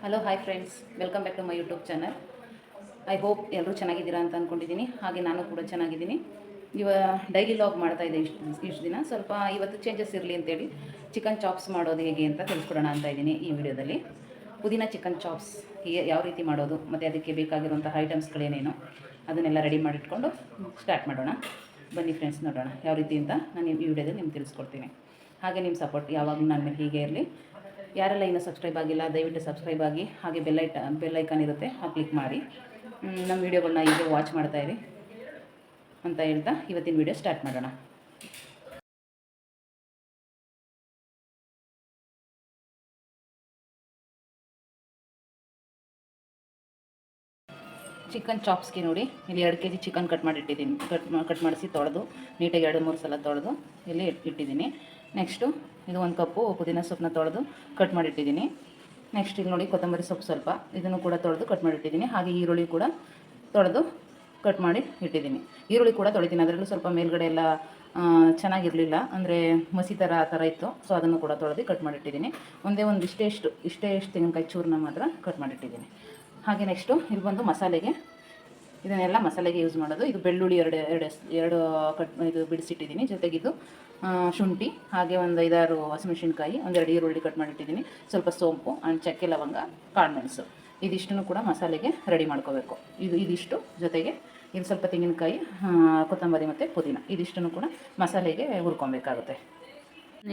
Hello hi friends, welcome back to my YouTube channel. I hope ಎಲ್ಲರೂ ಚೆನ್ನಾಗಿದ್ದೀರಾ ಅಂತ ಅಂದ್ಕೊಂಡಿದ್ದೀನಿ. ಹಾಗೆ ನಾನು ಕೂಡ ಚೆನ್ನಾಗಿದ್ದೀನಿ. ಡೈಲಿ ಲಾಗ್ ಮಾಡ್ತಾಯಿದ್ದೆ ಇಷ್ಟು ದಿನ. ಸ್ವಲ್ಪ ಇವತ್ತು ಚೇಂಜಸ್ ಇರಲಿ ಅಂತೇಳಿ ಚಿಕನ್ ಚಾಪ್ಸ್ ಮಾಡೋದು ಹೇಗೆ ಅಂತ ತಿಳಿಸ್ಕೊಡೋಣ ಅಂತ ಇದ್ದೀನಿ ಈ ವಿಡಿಯೋದಲ್ಲಿ. ಪುದೀನ ಚಿಕನ್ ಚಾಪ್ಸ್ ಯಾವ ರೀತಿ ಮಾಡೋದು ಮತ್ತು ಅದಕ್ಕೆ ಬೇಕಾಗಿರುವಂಥ ಐಟಮ್ಸ್ಗಳೇನೇನು ಅದನ್ನೆಲ್ಲ ರೆಡಿ ಮಾಡಿಟ್ಕೊಂಡು ಸ್ಟಾರ್ಟ್ ಮಾಡೋಣ. ಬನ್ನಿ ಫ್ರೆಂಡ್ಸ್, ನೋಡೋಣ ಯಾವ ರೀತಿ ಅಂತ ನಾನು ಈ ವಿಡಿಯೋದಲ್ಲಿ ನಿಮ್ಗೆ ತಿಳಿಸ್ಕೊಡ್ತೀನಿ. ಹಾಗೆ ನಿಮ್ಮ ಸಪೋರ್ಟ್ ಯಾವಾಗಲೂ ನನ್ನ ಮೇಲೆ ಹೀಗೆ ಇರಲಿ. ಯಾರೆಲ್ಲ ಇನ್ನೂ ಸಬ್ಸ್ಕ್ರೈಬ್ ಆಗಿಲ್ಲ ದಯವಿಟ್ಟು ಸಬ್ಸ್ಕ್ರೈಬ್ ಆಗಿ, ಹಾಗೆ ಬೆಲ್ ಐಕಾನ್ ಇರುತ್ತೆ ಕ್ಲಿಕ್ ಮಾಡಿ ನಮ್ಮ ವೀಡಿಯೋಗಳನ್ನ ಹೀಗೆ ವಾಚ್ ಮಾಡ್ತಾಯಿರಿ ಅಂತ ಹೇಳ್ತಾ ಇವತ್ತಿನ ವೀಡಿಯೋ ಸ್ಟಾರ್ಟ್ ಮಾಡೋಣ. ಚಿಕನ್ ಚಾಪ್ಸ್ಗೆ ನೋಡಿ, ಇಲ್ಲಿ 2 kg ಚಿಕನ್ ಕಟ್ ಮಾಡಿಟ್ಟಿದ್ದೀನಿ. ಕಟ್ ಮಾಡಿಸಿ ತೊಳೆದು ನೀಟಾಗಿ 2-3 ಸಲ ತೊಳೆದು ಇಲ್ಲಿ ಇಟ್ಟಿದ್ದೀನಿ. ನೆಕ್ಸ್ಟು ಇದು 1 ಕಪ್ಪು ಪುದೀನ ಸೊಪ್ಪನ್ನ ತೊಳೆದು ಕಟ್ ಮಾಡಿಟ್ಟಿದ್ದೀನಿ. ನೆಕ್ಸ್ಟ್ ಇಲ್ಲಿ ನೋಡಿ ಕೊತ್ತಂಬರಿ ಸೊಪ್ಪು ಸ್ವಲ್ಪ, ಇದನ್ನು ಕೂಡ ತೊಳೆದು ಕಟ್ ಮಾಡಿಟ್ಟಿದ್ದೀನಿ. ಹಾಗೆ ಈರುಳ್ಳಿ ಕೂಡ ತೊಳೆದು ಕಟ್ ಮಾಡಿ ಇಟ್ಟಿದ್ದೀನಿ. ಈರುಳ್ಳಿ ಕೂಡ ತೊಳಿತೀನಿ, ಅದರಲ್ಲೂ ಸ್ವಲ್ಪ ಮೇಲ್ಗಡೆ ಎಲ್ಲ ಚೆನ್ನಾಗಿರಲಿಲ್ಲ, ಅಂದರೆ ಮಸಿ ಥರ ಆ ಥರ ಇತ್ತು. ಸೊ ಅದನ್ನು ಕೂಡ ತೊಳೆದು ಕಟ್ ಮಾಡಿಟ್ಟಿದ್ದೀನಿ. ಇಷ್ಟೇ ತೆಂಗಿನಕಾಯಿ ಚೂರನ್ನ ಮಾತ್ರ ಕಟ್ ಮಾಡಿಟ್ಟಿದ್ದೀನಿ. ಹಾಗೆ ನೆಕ್ಸ್ಟು ಇಲ್ಲಿ ಬಂದು ಮಸಾಲೆಗೆ, ಇದನ್ನೆಲ್ಲ ಮಸಾಲೆಗೆ ಯೂಸ್ ಮಾಡೋದು. ಇದು ಬೆಳ್ಳುಳ್ಳಿ ಎರಡು ಇದು ಬಿಡಿಸಿಟ್ಟಿದ್ದೀನಿ. ಜೊತೆಗಿದ್ದು ಶುಂಠಿ, ಹಾಗೆ ಒಂದು 5-6 ಹಸಿಮೆಣಸಿನ್ಕಾಯಿ, 1-2 ಈರುಳ್ಳಿ ಕಟ್ ಮಾಡಿಟ್ಟಿದ್ದೀನಿ. ಸ್ವಲ್ಪ ಸೋಂಪು ಆ್ಯಂಡ್ ಚಕ್ಕೆ ಲವಂಗ, ಕಾಳುಮೆಣಸು, ಇದಿಷ್ಟನ್ನು ಕೂಡ ಮಸಾಲೆಗೆ ರೆಡಿ ಮಾಡ್ಕೋಬೇಕು. ಇದಿಷ್ಟು ಜೊತೆಗೆ ಇದು ಸ್ವಲ್ಪ ತೆಂಗಿನಕಾಯಿ, ಕೊತ್ತಂಬರಿ ಮತ್ತು ಪುದೀನ, ಇದಿಷ್ಟನ್ನು ಕೂಡ ಮಸಾಲೆಗೆ ಹುರ್ಕೊಬೇಕಾಗುತ್ತೆ.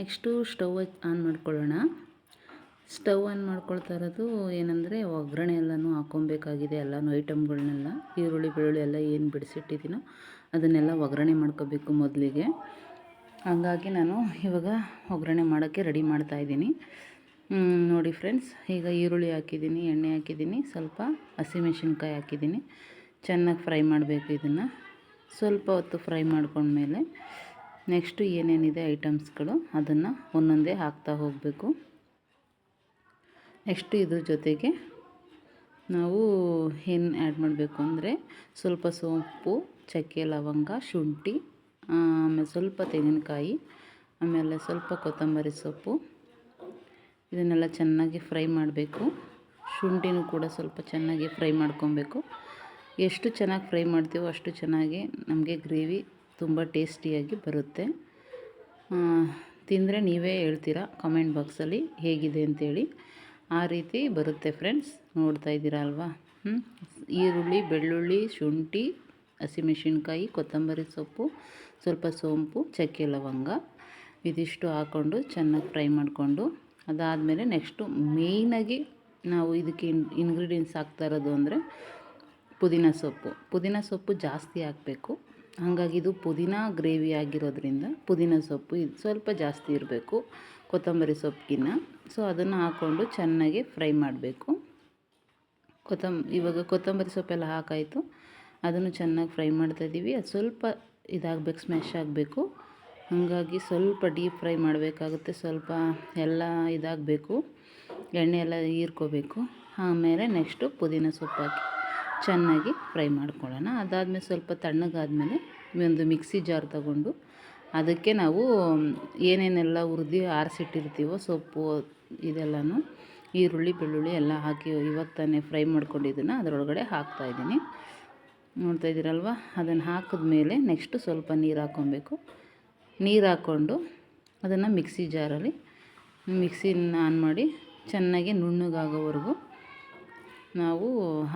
ನೆಕ್ಸ್ಟು ಸ್ಟವ್ ಆನ್ ಮಾಡ್ಕೊಳ್ಳೋಣ. ಸ್ಟವ್ ಆನ್ ಮಾಡ್ಕೊಳ್ತಾ ಇರೋದು ಏನಂದರೆ ಒಗ್ಗರಣೆ ಎಲ್ಲನೂ ಹಾಕ್ಕೊಬೇಕಾಗಿದೆ. ಎಲ್ಲನೂ ಐಟಮ್ಗಳನ್ನೆಲ್ಲ ಈರುಳ್ಳಿ ಬೆಳ್ಳುಳ್ಳಿ ಎಲ್ಲ ಏನು ಬಿಡಿಸಿಟ್ಟಿದ್ದೀನೋ ಅದನ್ನೆಲ್ಲ ಒಗ್ಗರಣೆ ಮಾಡ್ಕೋಬೇಕು ಮೊದಲಿಗೆ. ಹಾಗಾಗಿ ನಾನು ಇವಾಗ ಒಗ್ಗರಣೆ ಮಾಡೋಕ್ಕೆ ರೆಡಿ ಮಾಡ್ತಾಯಿದ್ದೀನಿ. ನೋಡಿ ಫ್ರೆಂಡ್ಸ್, ಈಗ ಈರುಳ್ಳಿ ಹಾಕಿದ್ದೀನಿ, ಎಣ್ಣೆ ಹಾಕಿದ್ದೀನಿ, ಸ್ವಲ್ಪ ಹಸಿಮೆಣಸಿನ್ಕಾಯಿ ಹಾಕಿದ್ದೀನಿ. ಚೆನ್ನಾಗಿ ಫ್ರೈ ಮಾಡಬೇಕು. ಇದನ್ನು ಸ್ವಲ್ಪ ಹೊತ್ತು ಫ್ರೈ ಮಾಡ್ಕೊಂಡ್ಮೇಲೆ ನೆಕ್ಸ್ಟು ಏನೇನಿದೆ ಐಟಮ್ಸ್ಗಳು ಅದನ್ನು ಒಂದೊಂದೇ ಹಾಕ್ತಾ ಹೋಗಬೇಕು. ನೆಕ್ಸ್ಟು ಇದ್ರ ಜೊತೆಗೆ ನಾವು ಏನು ಆ್ಯಡ್ ಮಾಡಬೇಕು ಅಂದರೆ ಸ್ವಲ್ಪ ಸೋಂಪು, ಚಕ್ಕೆ ಲವಂಗ, ಶುಂಠಿ, ಆಮೇಲೆ ಸ್ವಲ್ಪ ತೆಂಗಿನಕಾಯಿ, ಆಮೇಲೆ ಸ್ವಲ್ಪ ಕೊತ್ತಂಬರಿ ಸೊಪ್ಪು, ಇದನ್ನೆಲ್ಲ ಚೆನ್ನಾಗಿ ಫ್ರೈ ಮಾಡಬೇಕು. ಶುಂಠಿನೂ ಕೂಡ ಸ್ವಲ್ಪ ಚೆನ್ನಾಗಿ ಫ್ರೈ ಮಾಡ್ಕೊಬೇಕು. ಎಷ್ಟು ಚೆನ್ನಾಗಿ ಫ್ರೈ ಮಾಡ್ತೀವೋ ಅಷ್ಟು ಚೆನ್ನಾಗಿ ನಮಗೆ ಗ್ರೇವಿ ತುಂಬ ಟೇಸ್ಟಿಯಾಗಿ ಬರುತ್ತೆ. ತಿಂದರೆ ನೀವೇ ಹೇಳ್ತೀರಾ ಕಮೆಂಟ್ ಬಾಕ್ಸಲ್ಲಿ ಹೇಗಿದೆ ಅಂತೇಳಿ. ಆ ರೀತಿ ಬರುತ್ತೆ ಫ್ರೆಂಡ್ಸ್, ನೋಡ್ತಾ ಇದ್ದೀರಾ ಅಲ್ವಾ. ಈರುಳ್ಳಿ, ಬೆಳ್ಳುಳ್ಳಿ, ಶುಂಠಿ, ಹಸಿಮೆಣಸಿನ್ಕಾಯಿ, ಕೊತ್ತಂಬರಿ ಸೊಪ್ಪು, ಸ್ವಲ್ಪ ಸೋಂಪು, ಚಕ್ಕೆ ಲವಂಗ, ಇದಿಷ್ಟು ಹಾಕ್ಕೊಂಡು ಚೆನ್ನಾಗಿ ಫ್ರೈ ಮಾಡಿಕೊಂಡು ಅದಾದಮೇಲೆ ನೆಕ್ಸ್ಟು ಮೇಯ್ನಾಗಿ ನಾವು ಇದಕ್ಕೆ ಇಂಗ್ರೀಡಿಯೆಂಟ್ಸ್ ಹಾಕ್ತಾ ಇರೋದು ಅಂದರೆ ಪುದೀನ ಸೊಪ್ಪು ಜಾಸ್ತಿ ಹಾಕಬೇಕು. ಹಾಗಾಗಿ ಇದು ಪುದೀನ ಗ್ರೇವಿ ಆಗಿರೋದ್ರಿಂದ ಪುದೀನ ಸೊಪ್ಪು ಇದು ಸ್ವಲ್ಪ ಜಾಸ್ತಿ ಇರಬೇಕು ಕೊತ್ತಂಬರಿ ಸೊಪ್ಪಿಗಿನ್ನ. ಸೊ ಅದನ್ನು ಹಾಕ್ಕೊಂಡು ಚೆನ್ನಾಗಿ ಫ್ರೈ ಮಾಡಬೇಕು. ಇವಾಗ ಕೊತ್ತಂಬರಿ ಸೊಪ್ಪೆಲ್ಲ ಹಾಕಾಯಿತು, ಅದನ್ನು ಚೆನ್ನಾಗಿ ಫ್ರೈ ಮಾಡ್ತಾಯಿದ್ದೀವಿ. ಅದು ಸ್ವಲ್ಪ ಇದಾಗಬೇಕು, ಸ್ಮ್ಯಾಶ್ ಆಗಬೇಕು. ಹಾಗಾಗಿ ಸ್ವಲ್ಪ ಡೀಪ್ ಫ್ರೈ ಮಾಡಬೇಕಾಗುತ್ತೆ. ಸ್ವಲ್ಪ ಎಲ್ಲ ಇದಾಗಬೇಕು, ಎಣ್ಣೆ ಎಲ್ಲ ಹೀರ್ಕೋಬೇಕು. ಆಮೇಲೆ ನೆಕ್ಸ್ಟು ಪುದೀನ ಸೊಪ್ಪು ಹಾಕಿ ಚೆನ್ನಾಗಿ ಫ್ರೈ ಮಾಡ್ಕೊಳ್ಳೋಣ. ಅದಾದಮೇಲೆ ಸ್ವಲ್ಪ ತಣ್ಣಗಾದಮೇಲೆ ಒಂದು ಮಿಕ್ಸಿ ಜಾರ್ ತಗೊಂಡು ಅದಕ್ಕೆ ನಾವು ಏನೇನೆಲ್ಲ ಹುರಿದು ಆರಿಸಿಟ್ಟಿರ್ತೀವೋ ಸೊಪ್ಪು ಇದೆಲ್ಲನೂ, ಈರುಳ್ಳಿ ಬೆಳ್ಳುಳ್ಳಿ ಎಲ್ಲ ಹಾಕಿ ಇವಾಗ ತಾನೇ ಫ್ರೈ ಮಾಡ್ಕೊಂಡಿದ್ದನ್ನು ಅದರೊಳಗಡೆ ಹಾಕ್ತಾಯಿದ್ದೀನಿ. ನೋಡ್ತಾ ಇದ್ದೀರಲ್ವ. ಅದನ್ನು ಹಾಕಿದ್ಮೇಲೆ ನೆಕ್ಸ್ಟು ಸ್ವಲ್ಪ ನೀರು ಹಾಕ್ಕೊಬೇಕು. ನೀರು ಹಾಕ್ಕೊಂಡು ಅದನ್ನು ಮಿಕ್ಸಿ ಜಾರಲ್ಲಿ ಮಿಕ್ಸಿನ ಆನ್ ಮಾಡಿ ಚೆನ್ನಾಗಿ ನುಣ್ಣಗಾಗೋವರೆಗೂ ನಾವು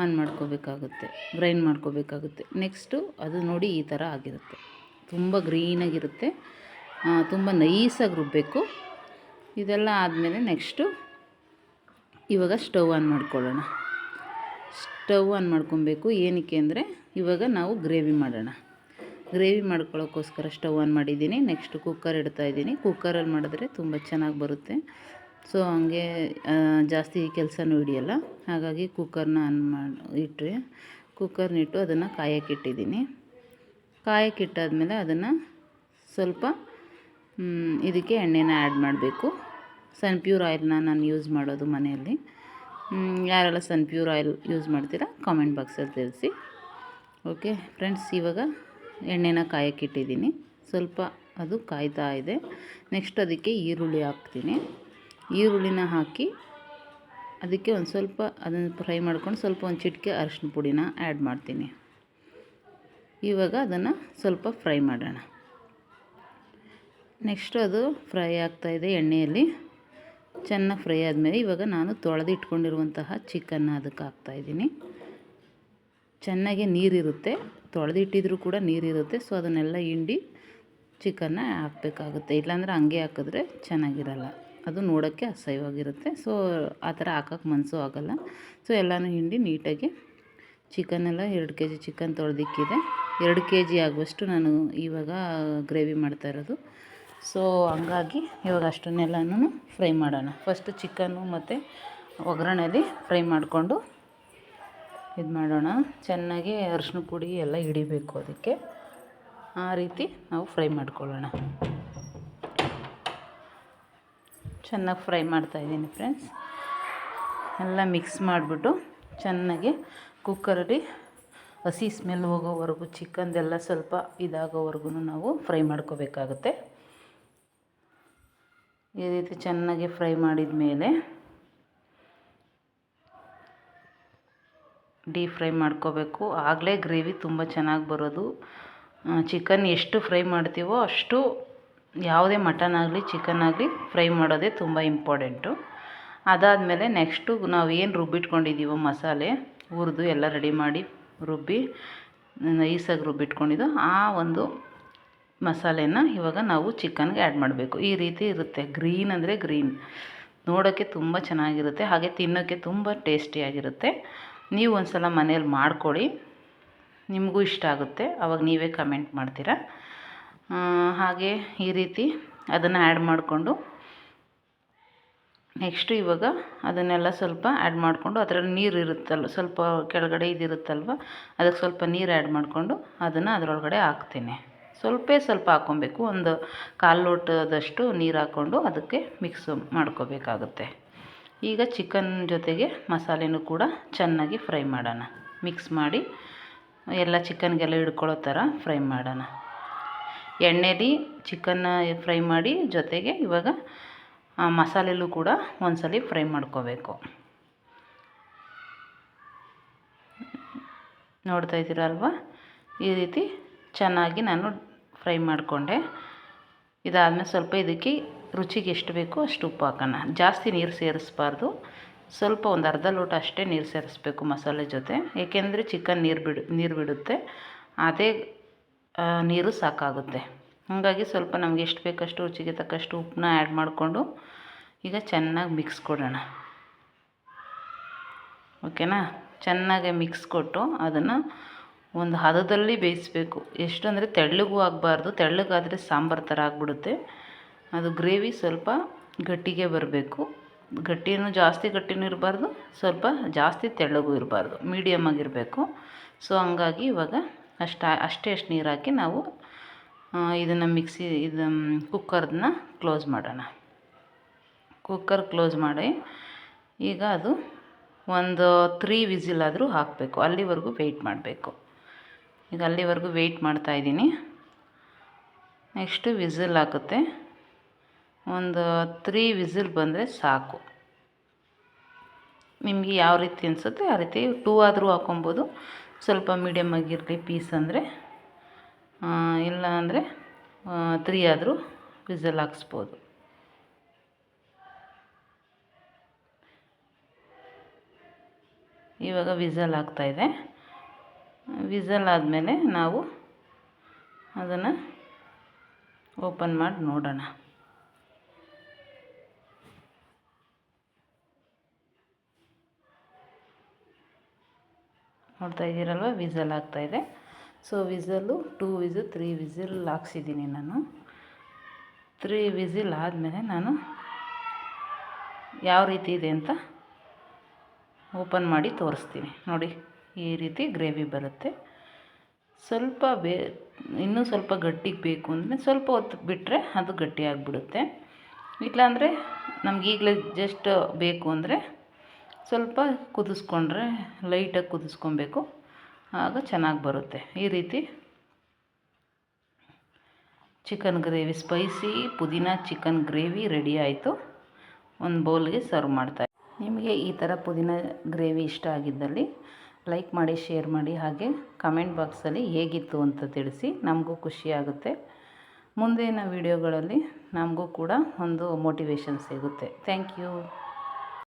ಆನ್ ಮಾಡ್ಕೋಬೇಕಾಗುತ್ತೆ, ಗ್ರೈಂಡ್ ಮಾಡ್ಕೋಬೇಕಾಗುತ್ತೆ. ನೆಕ್ಸ್ಟು ಅದು ನೋಡಿ ಈ ಥರ ಆಗಿರುತ್ತೆ, ತುಂಬ ಗ್ರೀನಾಗಿರುತ್ತೆ, ತುಂಬ ನೈಸಾಗಿ ರುಬ್ಬಬೇಕು. ಇದೆಲ್ಲ ಆದಮೇಲೆ ನೆಕ್ಸ್ಟು ಇವಾಗ ಸ್ಟವ್ ಆನ್ ಮಾಡ್ಕೊಳ್ಳೋಣ. ಸ್ಟವ್ ಆನ್ ಮಾಡ್ಕೊಬೇಕು. ಏನಕ್ಕೆ ಅಂದರೆ ಇವಾಗ ನಾವು ಗ್ರೇವಿ ಮಾಡೋಣ. ಗ್ರೇವಿ ಮಾಡ್ಕೊಳ್ಳೋಕ್ಕೋಸ್ಕರ ಸ್ಟವ್ ಆನ್ ಮಾಡಿದ್ದೀನಿ. ನೆಕ್ಸ್ಟ್ ಕುಕ್ಕರ್ ಇಡ್ತಾಯಿದ್ದೀನಿ. ಕುಕ್ಕರಲ್ಲಿ ಮಾಡಿದ್ರೆ ತುಂಬ ಚೆನ್ನಾಗಿ ಬರುತ್ತೆ. ಸೊ ಹಂಗೆ ಜಾಸ್ತಿ ಕೆಲಸನೂ ಹಿಡಿಯಲ್ಲ. ಹಾಗಾಗಿ ಕುಕ್ಕರ್ನ ಆನ್ ಇಟ್ಟರೆ ಕುಕ್ಕರ್ನಿಟ್ಟು ಅದನ್ನು ಕಾಯಕ್ಕಿಟ್ಟಿದ್ದೀನಿ. ಕಾಯಕ್ಕಿಟ್ಟಾದಮೇಲೆ ಅದನ್ನು ಸ್ವಲ್ಪ ಇದಕ್ಕೆ ಎಣ್ಣೆನ ಆ್ಯಡ್ ಮಾಡಬೇಕು. ಸನ್ಪ್ಯೂರ್ ಆಯಿಲ್ನ ನಾನು ಯೂಸ್ ಮಾಡೋದು ಮನೆಯಲ್ಲಿ. ಯಾರೆಲ್ಲ ಸನ್ಪ್ಯೂರ್ ಆಯಿಲ್ ಯೂಸ್ ಮಾಡ್ತೀರಾ ಕಾಮೆಂಟ್ ಬಾಕ್ಸಲ್ಲಿ ತಿಳಿಸಿ. ಓಕೆ ಫ್ರೆಂಡ್ಸ್, ಇವಾಗ ಎಣ್ಣೆನ ಕಾಯಕ್ಕಿಟ್ಟಿದ್ದೀನಿ. ಸ್ವಲ್ಪ ಅದು ಕಾಯ್ತಾ ಇದೆ. ನೆಕ್ಸ್ಟ್ ಅದಕ್ಕೆ ಈರುಳ್ಳಿ ಹಾಕ್ತೀನಿ. ಈರುಳ್ಳಿನ ಹಾಕಿ ಅದಕ್ಕೆ ಒಂದು ಸ್ವಲ್ಪ ಅದನ್ನು ಫ್ರೈ ಮಾಡ್ಕೊಂಡು ಸ್ವಲ್ಪ ಒಂದು ಚಿಟಿಕೆ ಅರಿಶಿನ ಪುಡಿನ ಆ್ಯಡ್ ಮಾಡ್ತೀನಿ. ಇವಾಗ ಅದನ್ನು ಸ್ವಲ್ಪ ಫ್ರೈ ಮಾಡೋಣ. ನೆಕ್ಸ್ಟ್ ಅದು ಫ್ರೈ ಆಗ್ತಾಯಿದೆ ಎಣ್ಣೆಯಲ್ಲಿ. ಚೆನ್ನಾಗಿ ಫ್ರೈ ಆದಮೇಲೆ ಇವಾಗ ನಾನು ತೊಳೆದಿಟ್ಕೊಂಡಿರುವಂತಹ ಚಿಕನ್ನ ಅದಕ್ಕೆ ಹಾಕ್ತಾಯಿದ್ದೀನಿ. ಚೆನ್ನಾಗಿ ನೀರಿರುತ್ತೆ, ತೊಳೆದಿಟ್ಟಿದ್ರೂ ಕೂಡ ನೀರಿರುತ್ತೆ. ಸೊ ಅದನ್ನೆಲ್ಲ ಹಿಂಡಿ ಚಿಕನ್ನ ಹಾಕಬೇಕಾಗುತ್ತೆ. ಇಲ್ಲಾಂದರೆ ಹಂಗೆ ಹಾಕಿದ್ರೆ ಚೆನ್ನಾಗಿರಲ್ಲ, ಅದು ನೋಡೋಕ್ಕೆ ಅಸಹ್ಯವಾಗಿರುತ್ತೆ. ಸೊ ಆ ಥರ ಹಾಕೋಕ್ಕೆ ಮನಸ್ಸು ಆಗೋಲ್ಲ. ಸೊ ಎಲ್ಲನೂ ಹಿಂಡಿ ನೀಟಾಗಿ ಚಿಕನ್ನೆಲ್ಲ 2 kg ಚಿಕನ್ ತೊಳೆದಿಕ್ಕಿದೆ. 2 kg ಆಗುವಷ್ಟು ನಾನು ಇವಾಗ ಗ್ರೇವಿ ಮಾಡ್ತಾಯಿರೋದು. ಸೊ ಹಂಗಾಗಿ ಇವಾಗ ಅಷ್ಟನ್ನೆಲ್ಲನೂ ಫ್ರೈ ಮಾಡೋಣ. ಫಸ್ಟು ಚಿಕನ್ನು ಮತ್ತು ಒಗ್ಗರಣೆಯಲ್ಲಿ ಫ್ರೈ ಮಾಡಿಕೊಂಡು ಇದು ಮಾಡೋಣ. ಚೆನ್ನಾಗಿ ಅರಿಶಿನ ಪುಡಿ ಎಲ್ಲ ಹಿಡಿಬೇಕು ಅದಕ್ಕೆ, ಆ ರೀತಿ ನಾವು ಫ್ರೈ ಮಾಡ್ಕೊಳ್ಳೋಣ. ಚೆನ್ನಾಗಿ ಫ್ರೈ ಮಾಡ್ತಾಯಿದ್ದೀನಿ ಫ್ರೆಂಡ್ಸ್. ಎಲ್ಲ ಮಿಕ್ಸ್ ಮಾಡಿಬಿಟ್ಟು ಚೆನ್ನಾಗಿ ಕುಕ್ಕರಲ್ಲಿ ಹಸಿ ಸ್ಮೆಲ್ ಹೋಗೋವರೆಗೂ, ಚಿಕನ್ದೆಲ್ಲ ಸ್ವಲ್ಪ ಇದಾಗೋವರೆಗೂ ನಾವು ಫ್ರೈ ಮಾಡ್ಕೋಬೇಕಾಗುತ್ತೆ. ಈ ರೀತಿ ಚೆನ್ನಾಗಿ ಫ್ರೈ ಮಾಡಿದ ಮೇಲೆ ಡೀಪ್ ಫ್ರೈ ಮಾಡ್ಕೋಬೇಕು. ಆಗಲೇ ಗ್ರೇವಿ ತುಂಬ ಚೆನ್ನಾಗಿ ಬರೋದು. ಚಿಕನ್ ಎಷ್ಟು ಫ್ರೈ ಮಾಡ್ತೀವೋ ಅಷ್ಟು, ಯಾವುದೇ ಮಟನ್ ಆಗಲಿ ಚಿಕನ್ ಆಗಲಿ ಫ್ರೈ ಮಾಡೋದೇ ತುಂಬ ಇಂಪಾರ್ಟೆಂಟು. ಅದಾದಮೇಲೆ ನೆಕ್ಸ್ಟು ನಾವು ಏನು ರುಬ್ಬಿಟ್ಕೊಂಡಿದ್ದೀವೋ ಮಸಾಲೆ ಹುರಿದು ಎಲ್ಲ ರೆಡಿ ಮಾಡಿ ರುಬ್ಬಿ ನೈಸಾಗಿ ರುಬ್ಬಿಟ್ಕೊಂಡಿದ್ದು ಆ ಒಂದು ಮಸಾಲೆನ ಇವಾಗ ನಾವು ಚಿಕನ್ಗೆ ಆ್ಯಡ್ ಮಾಡಬೇಕು. ಈ ರೀತಿ ಇರುತ್ತೆ. ಗ್ರೀನ್ ಅಂದರೆ ಗ್ರೀನ್, ನೋಡೋಕ್ಕೆ ತುಂಬ ಚೆನ್ನಾಗಿರುತ್ತೆ, ಹಾಗೆ ತಿನ್ನೋಕ್ಕೆ ತುಂಬ ಟೇಸ್ಟಿಯಾಗಿರುತ್ತೆ. ನೀವು ಒಂದು ಸಲ ಮನೇಲಿ ಮಾಡ್ಕೊಳ್ಳಿ, ನಿಮಗೂ ಇಷ್ಟ ಆಗುತ್ತೆ. ಆವಾಗ ನೀವೇ ಕಮೆಂಟ್ ಮಾಡ್ತೀರಾ. ಹಾಗೆ ಈ ರೀತಿ ಅದನ್ನು ಆ್ಯಡ್ ಮಾಡಿಕೊಂಡು ನೆಕ್ಸ್ಟು ಇವಾಗ ಅದನ್ನೆಲ್ಲ ಸ್ವಲ್ಪ ಆ್ಯಡ್ ಮಾಡಿಕೊಂಡು, ಅದರಲ್ಲಿ ನೀರು ಇರುತ್ತಲ್ಲ ಸ್ವಲ್ಪ ಕೆಳಗಡೆ ಇದಿರುತ್ತಲ್ವ, ಅದಕ್ಕೆ ಸ್ವಲ್ಪ ನೀರು ಆ್ಯಡ್ ಮಾಡಿಕೊಂಡು ಅದನ್ನು ಅದರೊಳಗಡೆ ಹಾಕ್ತೀನಿ. ಸ್ವಲ್ಪ ಹಾಕ್ಕೊಬೇಕು. ಒಂದು 1/4 ಲೋಟದಷ್ಟು ನೀರು ಹಾಕ್ಕೊಂಡು ಅದಕ್ಕೆ ಮಿಕ್ಸ್ ಮಾಡ್ಕೋಬೇಕಾಗುತ್ತೆ. ಈಗ ಚಿಕನ್ ಜೊತೆಗೆ ಮಸಾಲೆನೂ ಕೂಡ ಚೆನ್ನಾಗಿ ಫ್ರೈ ಮಾಡೋಣ. ಮಿಕ್ಸ್ ಮಾಡಿ ಎಲ್ಲ ಚಿಕನ್ಗೆಲ್ಲ ಹಿಡ್ಕೊಳ್ಳೋ ಥರ ಫ್ರೈ ಮಾಡೋಣ. ಎಣ್ಣೆಲಿ ಚಿಕನ್ನ ಫ್ರೈ ಮಾಡಿ ಜೊತೆಗೆ ಇವಾಗ ಮಸಾಲೆಲೂ ಕೂಡ ಒಂದ್ಸಲ ಫ್ರೈ ಮಾಡ್ಕೋಬೇಕು. ನೋಡ್ತಾ ಇದ್ದೀರಲ್ವ, ಈ ರೀತಿ ಚೆನ್ನಾಗಿ ನಾನು ಫ್ರೈ ಮಾಡಿಕೊಂಡೆ. ಇದಾದಮೇಲೆ ಸ್ವಲ್ಪ ಇದಕ್ಕೆ ರುಚಿಗೆ ಎಷ್ಟು ಬೇಕೋ ಅಷ್ಟು ಉಪ್ಪು ಹಾಕೋಣ. ಜಾಸ್ತಿ ನೀರು ಸೇರಿಸ್ಬಾರ್ದು, ಸ್ವಲ್ಪ ಒಂದು ಅರ್ಧ ಲೋಟ ಅಷ್ಟೇ ನೀರು ಸೇರಿಸ್ಬೇಕು ಮಸಾಲೆ ಜೊತೆ. ಏಕೆಂದರೆ ಚಿಕನ್ ನೀರು ಬಿಡುತ್ತೆ, ಅದೇ ನೀರು ಸಾಕಾಗುತ್ತೆ. ಹಾಗಾಗಿ ಸ್ವಲ್ಪ ನಮಗೆ ಎಷ್ಟು ಬೇಕಷ್ಟು ರುಚಿಗೆ ತಕ್ಕಷ್ಟು ಉಪ್ಪನ್ನ ಆ್ಯಡ್ ಮಾಡಿಕೊಂಡು ಈಗ ಚೆನ್ನಾಗಿ ಮಿಕ್ಸ್ ಕೊಡೋಣ. ಓಕೆನಾ? ಚೆನ್ನಾಗಿ ಮಿಕ್ಸ್ ಕೊಟ್ಟು ಅದನ್ನು ಒಂದು ಹದದಲ್ಲಿ ಬೇಯಿಸಬೇಕು. ಎಷ್ಟು ಅಂದರೆ ತೆಳ್ಳಗೂ ಆಗಬಾರ್ದು, ತೆಳ್ಳಗಾದರೆ ಸಾಂಬಾರು ಥರ ಆಗಿಬಿಡುತ್ತೆ. ಅದು ಗ್ರೇವಿ ಸ್ವಲ್ಪ ಗಟ್ಟಿಗೆ ಬರಬೇಕು. ಜಾಸ್ತಿ ಗಟ್ಟಿನೂ ಇರಬಾರ್ದು, ಸ್ವಲ್ಪ ಜಾಸ್ತಿ ತೆಳ್ಳಗೂ ಇರಬಾರ್ದು, ಮೀಡಿಯಮ್ ಆಗಿರಬೇಕು. ಸೊ ಹಂಗಾಗಿ ಇವಾಗ ಅಷ್ಟೇ ನೀರು ಹಾಕಿ ನಾವು ಇದನ್ನು ಕುಕ್ಕರ್ನ ಕ್ಲೋಸ್ ಮಾಡೋಣ. ಕುಕ್ಕರ್ ಕ್ಲೋಸ್ ಮಾಡಿ ಈಗ ಅದು ಒಂದು 3 ವಿಸಿಲ್ ಆದರೂ ಹಾಕಬೇಕು. ಅಲ್ಲಿವರೆಗೂ ವೆಯ್ಟ್ ಮಾಡಬೇಕು. ಈಗ ಅಲ್ಲಿವರೆಗೂ ವೆಯ್ಟ್ ಮಾಡ್ತಾಯಿದ್ದೀನಿ. ನೆಕ್ಸ್ಟು ವಿಸಿಲ್ ಹಾಕುತ್ತೆ. ಒಂದು 3 ವಿಸಿಲ್ ಬಂದರೆ ಸಾಕು. ನಿಮಗೆ ಯಾವ ರೀತಿ ಅನಿಸುತ್ತೆ ಆ ರೀತಿ 2 ಆದರೂ ಹಾಕೊಬೋದು. ಸ್ವಲ್ಪ ಮೀಡಿಯಮ್ ಆಗಿರಲಿ ಪೀಸ್ ಅಂದರೆ, ಇಲ್ಲ ಅಂದರೆ 3 ಆದರೂ ವಿಸಿಲ್ ಹಾಕ್ಸ್ಬೋದು. ಇವಾಗ ವಿಸಲ್ ಆಗ್ತಾಯಿದೆ. ವಿಸಲ್ ಆದಮೇಲೆ ನಾವು ಅದನ್ನು ಓಪನ್ ಮಾಡಿ ನೋಡೋಣ. ನೋಡ್ತಾ ಇದ್ದೀರಲ್ವ, ವಿಸಲ್ ಆಗ್ತಾಯಿದೆ. ಸೊ ವಿಸಲ್ಲು 2 ವಿಸಿಲ್ 3 ವಿಸಿಲ್ ಹಾಕ್ಸಿದ್ದೀನಿ ನಾನು. 3 ವಿಸಿಲ್ ಆದಮೇಲೆ ನಾನು ಯಾವ ರೀತಿ ಇದೆ ಅಂತ ಓಪನ್ ಮಾಡಿ ತೋರಿಸ್ತೀನಿ. ನೋಡಿ, ಈ ರೀತಿ ಗ್ರೇವಿ ಬರುತ್ತೆ. ಸ್ವಲ್ಪ ಇನ್ನೂ ಸ್ವಲ್ಪ ಗಟ್ಟಿಗೆ ಬೇಕು ಅಂದರೆ ಸ್ವಲ್ಪ ಹೊತ್ತು ಬಿಟ್ಟರೆ ಅದು ಗಟ್ಟಿಯಾಗಿಬಿಡುತ್ತೆ. ಇಲ್ಲಾಂದರೆ ನಮ್ಗೆ ಈಗಲೇ ಜಸ್ಟ್ ಬೇಕು ಅಂದರೆ ಸ್ವಲ್ಪ ಕುದಿಸ್ಕೊಂಡ್ರೆ, ಲೈಟಾಗಿ ಕುದಿಸ್ಕೊಬೇಕು, ಆಗ ಚೆನ್ನಾಗಿ ಬರುತ್ತೆ. ಈ ರೀತಿ ಚಿಕನ್ ಗ್ರೇವಿ, ಸ್ಪೈಸಿ ಪುದೀನ ಚಿಕನ್ ಗ್ರೇವಿ ರೆಡಿ ಆಯಿತು. ಒಂದು ಬೌಲ್ಗೆ ಸರ್ವ್ ಮಾಡ್ತಾ ನಿಮಗೆ ಈ ಥರ ಪುದೀನ ಗ್ರೇವಿ ಇಷ್ಟ ಆಗಿದ್ದಲ್ಲಿ ಲೈಕ್ ಮಾಡಿ, ಶೇರ್ ಮಾಡಿ, ಹಾಗೆ ಕಮೆಂಟ್ ಬಾಕ್ಸಲ್ಲಿ ಹೇಗಿತ್ತು ಅಂತ ತಿಳಿಸಿ. ನಮಗೂ ಖುಷಿಯಾಗುತ್ತೆ. ಮುಂದಿನ ವೀಡಿಯೋಗಳಲ್ಲಿ ನಮಗೂ ಕೂಡ ಒಂದು ಮೋಟಿವೇಶನ್ ಸಿಗುತ್ತೆ. Thank you.